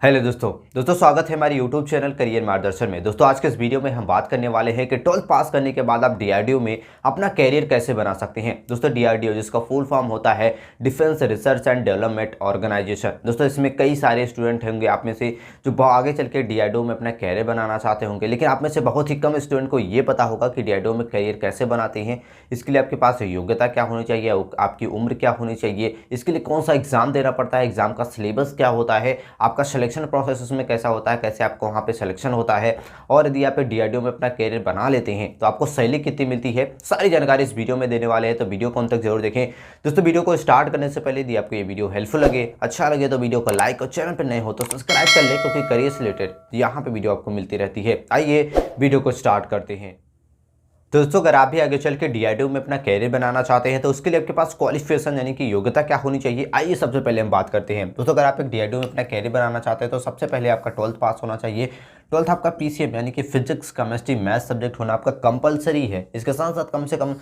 Hello दोस्तों स्वागत है हमारे यूट्यूब चैनल करियर मार्गदर्शन में। दोस्तों आज के इस वीडियो में हम बात करने वाले हैं कि 12th पास करने के बाद आप डीआरडीओ में अपना कैरियर कैसे बना सकते हैं। दोस्तों डीआरडीओ जिसका फुल फॉर्म होता है defence research and development organisation. दोस्तों इसमें कई सारे स्टूडेंट होंगे आप में से जो आगे चल के डीआरडीओ में अपना कैरियर बनाना चाहते होंगे, लेकिन आप में से बहुत ही कम स्टूडेंट को ये पता होगा कि डीआरडीओ में कैरियर कैसे बनाते हैं। इसके लिए आपके पास योग्यता क्या होनी चाहिए, आपकी उम्र क्या होनी चाहिए, इसके लिए कौन सा एग्जाम देना पड़ता है, एग्जाम का सिलेबस क्या होता है, आपका सिलेक्शन प्रोसेस उसमें कैसा होता है, कैसे आपको वहाँ पे सिलेक्शन होता है, और यदि आप डीआरडीओ में अपना कैरियर बना लेते हैं तो आपको सैलरी कितनी मिलती है, सारी जानकारी इस वीडियो में देने वाले हैं। तो वीडियो को अंत तक जरूर देखें। दोस्तों वीडियो को स्टार्ट करने से पहले यदि आपको ये वीडियो हेल्पफुल लगे, अच्छा लगे तो वीडियो को लाइक और चैनल पर नए हो तो सब्सक्राइब कर ले, क्योंकि करियर से रिलेटेड यहाँ पे वीडियो आपको मिलती रहती है। आइए वीडियो को स्टार्ट करते हैं। तो दोस्तों अगर आप भी आगे चल के डीआरडीओ में अपना कैरियर बनाना चाहते हैं तो उसके लिए आपके पास क्वालिफिकेशन यानी कि योग्यता क्या होनी चाहिए, आइए सबसे पहले हम बात करते हैं। दोस्तों अगर आप एक डीआरडीओ में अपना कैरियर बनाना चाहते हैं तो सबसे पहले आपका 12th पास होना चाहिए। 12th आपका पीसीएम यानी कि फिजिक्स केमिस्ट्री मैथ सब्जेक्ट होना आपका कंपलसरी है। इसके साथ साथ कम से कम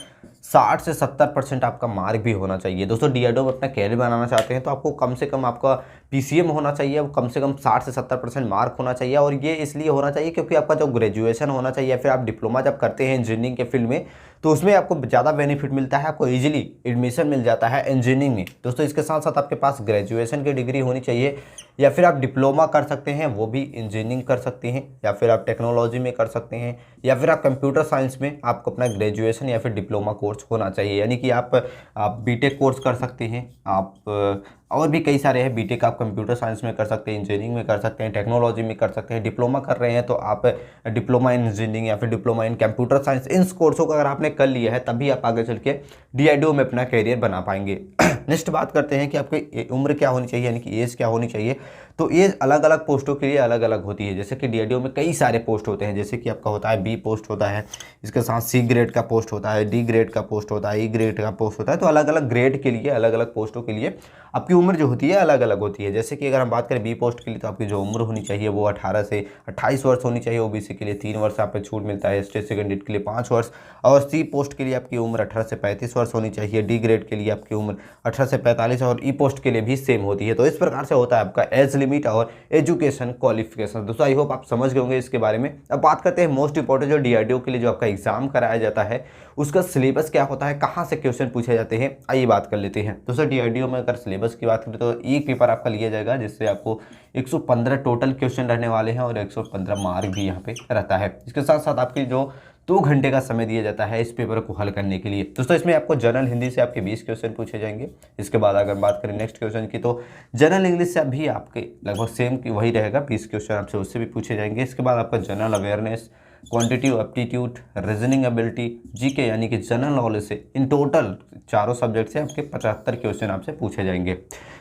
60 से 70% आपका मार्क भी होना चाहिए। दोस्तों डीआरडीओ में अपना कैरियर बनाना चाहते हैं तो आपको कम से कम आपका पीसीएम होना चाहिए, वो कम से कम 60 से 70% मार्क होना चाहिए। और ये इसलिए होना चाहिए क्योंकि आपका जो ग्रेजुएशन होना चाहिए या फिर आप डिप्लोमा जब करते हैं इंजीनियरिंग के फील्ड में तो उसमें आपको ज़्यादा बेनिफिट मिलता है, आपको इजीली एडमिशन मिल जाता है इंजीनियरिंग में। दोस्तों इसके साथ साथ आपके पास ग्रेजुएशन की डिग्री होनी चाहिए, या फिर आप डिप्लोमा कर सकते हैं, वो भी इंजीनियरिंग कर सकते हैं, या फिर आप टेक्नोलॉजी में कर सकते हैं, या फिर आप कंप्यूटर साइंस में आपको अपना ग्रेजुएशन या फिर डिप्लोमा कोर्स होना चाहिए। यानी कि आप बीटेक कोर्स कर सकते हैं, आप और भी कई सारे हैं। बीटेक आप कंप्यूटर साइंस में कर सकते हैं, इंजीनियरिंग में कर सकते हैं, टेक्नोलॉजी में कर सकते हैं। डिप्लोमा कर रहे हैं तो आप डिप्लोमा इन इंजीनियरिंग या फिर डिप्लोमा इन कंप्यूटर साइंस, इन कोर्सों को अगर आपने कर लिया है तभी आप आगे चल के डीआरडीओ में अपना कैरियर बना पाएंगे। नेक्स्ट बात करते हैं कि आपकी उम्र क्या होनी चाहिए यानी कि एज क्या होनी चाहिए। तो एज अलग अलग पोस्टों के लिए अलग अलग होती है। जैसे कि डीआरडीओ में कई सारे पोस्ट होते हैं, जैसे कि आपका होता है बी पोस्ट होता है, इसके साथ सी ग्रेड का पोस्ट होता है, डी ग्रेड का पोस्ट होता है, ई ग्रेड का पोस्ट होता है। तो अलग अलग ग्रेड के लिए अलग अलग पोस्टों के लिए आपकी उम्र जो होती है अलग अलग होती है। जैसे कि अगर हम बात करें बी पोस्ट के लिए तो आपकी जो उम्र होनी चाहिए वो 18 से 28 वर्ष होनी चाहिए। ओबीसी के लिए 3 वर्ष आप पे छूट मिलता है, एसटी एससी कैंडिडेट के लिए 5 वर्ष, और सी पोस्ट के लिए आपकी उम्र 18 से 35 वर्ष होनी चाहिए। डी ग्रेड के लिए आपकी उम्र 18 से 45, और ई पोस्ट के लिए भी सेम होती है। तो इस प्रकार से होता है आपका एज लिमिट और एजुकेशन क्वालिफिकेशन। दोस्तों आई होप आप समझ गए होंगे इसके बारे में। अब बात करते हैं मोस्ट इंपॉर्टेंट जो डीआरडीओ के लिए जो आपका एग्जाम कराया जाता है उसका सिलेबस क्या होता है, कहाँ से क्वेश्चन पूछे जाते हैं, आइए बात कर लेते हैं। दोस्तों डीआरडीओ में अगर सिलेबस की बात करें तो एक पेपर आपका लिया जाएगा जिससे आपको 115 टोटल क्वेश्चन रहने वाले हैं और 115 मार्क भी यहाँ पे रहता है। इसके साथ साथ आपकी जो 2 घंटे का समय दिया जाता है इस पेपर को हल करने के लिए। दोस्तों इसमें आपको जनरल हिंदी से आपके 20 क्वेश्चन पूछे जाएंगे। इसके बाद अगर बात करें नेक्स्ट क्वेश्चन की तो जनरल इंग्लिश से भी आपके लगभग सेम की वही रहेगा, 20 क्वेश्चन आपसे उससे भी पूछे जाएंगे। इसके बाद आपका general awareness, quantitative aptitude, reasoning ability, GK यानी कि जनरल नॉलेज से इन टोटल चारों सब्जेक्ट से आपके 75 क्वेश्चन आपसे पूछे जाएंगे।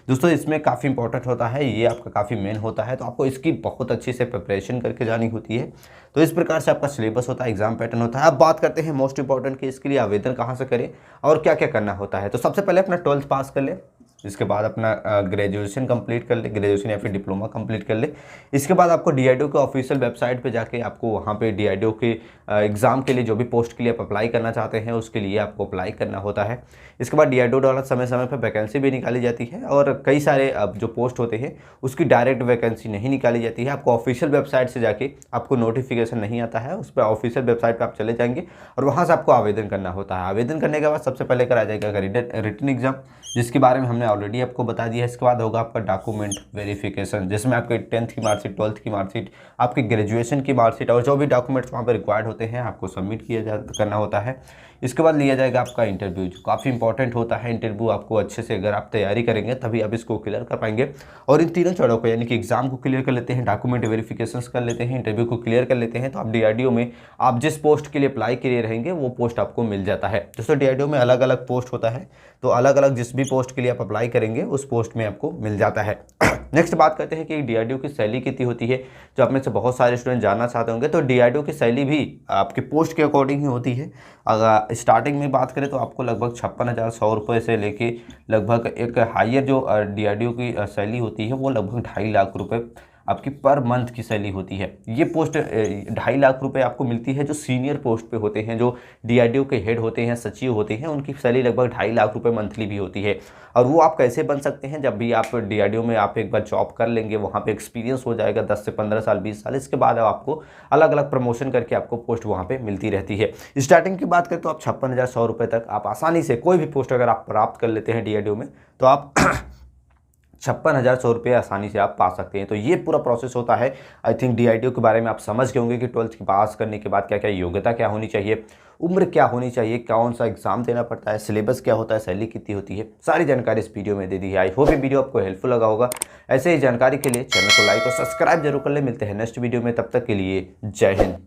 दोस्तों इसमें काफ़ी इंपॉर्टेंट होता है, ये आपका काफ़ी मेन होता है, तो आपको इसकी बहुत अच्छे से प्रिपरेशन करके जानी होती है। तो इस प्रकार से आपका सिलेबस होता है, एग्जाम पैटर्न होता है। अब बात करते हैं मोस्ट इंपॉर्टेंट कि इसके लिए आवेदन कहाँ से करें और क्या क्या करना होता है। तो सबसे पहले अपना 12th पास कर ले, इसके बाद अपना ग्रेजुएशन कंप्लीट कर ले, ग्रेजुएशन या फिर डिप्लोमा कंप्लीट कर ले। इसके बाद आपको डीआरडीओ के ऑफिशियल वेबसाइट पे जाके आपको वहाँ पे डीआरडीओ के एग्ज़ाम के लिए जो भी पोस्ट के लिए आप अप्लाई करना चाहते हैं उसके लिए आपको अप्लाई करना होता है। इसके बाद डीआरडीओ द्वारा समय समय पर वैकेंसी भी निकाली जाती है, और कई सारे जो पोस्ट होते हैं उसकी डायरेक्ट वैकेंसी नहीं निकाली जाती है। आपको ऑफिशियल वेबसाइट से जाके आपको नोटिफिकेशन नहीं आता है, उस पर ऑफिशियल वेबसाइट पर आप चले जाएंगे और वहाँ से आपको आवेदन करना होता है। आवेदन करने के बाद सबसे पहले कराया जाएगा रिटन एग्जाम, जिसके बारे में हमने ऑलरेडी आपको बता दिया है। इसके बाद होगा आपका डॉक्यूमेंट वेरिफिकेशन, जिसमें आपके 10th की मार्कशीट, 12th की मार्कशीट, आपकी ग्रेजुएशन की मार्कशीट और जो भी डॉक्यूमेंट्स वहाँ पर रिक्वायर्ड होते हैं आपको सबमिट करना होता है। इसके बाद लिया जाएगा आपका इंटरव्यू, जो काफ़ी इंपॉर्टेंट होता है। इंटरव्यू आपको अच्छे से अगर आप तैयारी करेंगे तभी आप इसको क्लियर कर पाएंगे। और इन तीनों चरणों को यानी कि एग्जाम को क्लियर कर लेते हैं, डॉक्यूमेंट वेरिफिकेशन कर लेते हैं, इंटरव्यू को क्लियर कर लेते हैं, तो आप डीआरडीओ में आप जिस पोस्ट के लिए अप्लाई किए रहेंगे वो पोस्ट आपको मिल जाता है। दोस्तों डीआरडीओ में अलग अलग पोस्ट होता है, तो अलग अलग जिस भी पोस्ट के लिए आप अप्लाई करेंगे उस पोस्ट में आपको मिल जाता है। नेक्स्ट बात करते हैं कि डीआरडीओ की सैलरी कितनी होती है, जो आप में से बहुत सारे स्टूडेंट जानना चाहते होंगे। तो डीआरडीओ की सैलरी भी आपके पोस्ट के अकॉर्डिंग ही होती है। अगर स्टार्टिंग में बात करें तो आपको लगभग 56,100 रुपये से लेके लगभग एक हायर जो डीआरडीओ की सैलरी होती है वो लगभग 2.5 लाख रुपये आपकी पर मंथ की सैलरी होती है। ये पोस्ट 2.5 लाख रुपए आपको मिलती है जो सीनियर पोस्ट पे होते हैं, जो डीआरडीओ के हेड होते हैं, सचिव होते हैं, उनकी सैलरी लगभग 2.5 लाख रुपए मंथली भी होती है। और वो आप कैसे बन सकते हैं, जब भी आप डीआरडीओ में आप एक बार जॉब कर लेंगे, वहाँ पे एक्सपीरियंस हो जाएगा 10 से 15 साल 20 साल, इसके बाद आपको अलग अलग प्रमोशन करके आपको पोस्ट वहाँ पे मिलती रहती है। स्टार्टिंग की बात करें तो आप 56,100 रुपये तक आप आसानी से कोई भी पोस्ट अगर आप प्राप्त कर लेते हैं डीआरडीओ में तो आप 56,100 रुपये आसानी से आप पा सकते हैं। तो ये पूरा प्रोसेस होता है। आई थिंक डीआरडीओ के बारे में आप समझ गए होंगे कि 12th पास करने के बाद क्या क्या योग्यता क्या होनी चाहिए, उम्र क्या होनी चाहिए, कौन सा एग्जाम देना पड़ता है, सिलेबस क्या होता है, सैलरी कितनी होती है, सारी जानकारी इस वीडियो में दे दी है। आई होप ये वीडियो आपको हेल्पफुल लगा होगा। ऐसे ही जानकारी के लिए चैनल को लाइक और सब्सक्राइब जरूर कर ले। मिलते हैं नेक्स्ट वीडियो में, तब तक के लिए जय हिंद।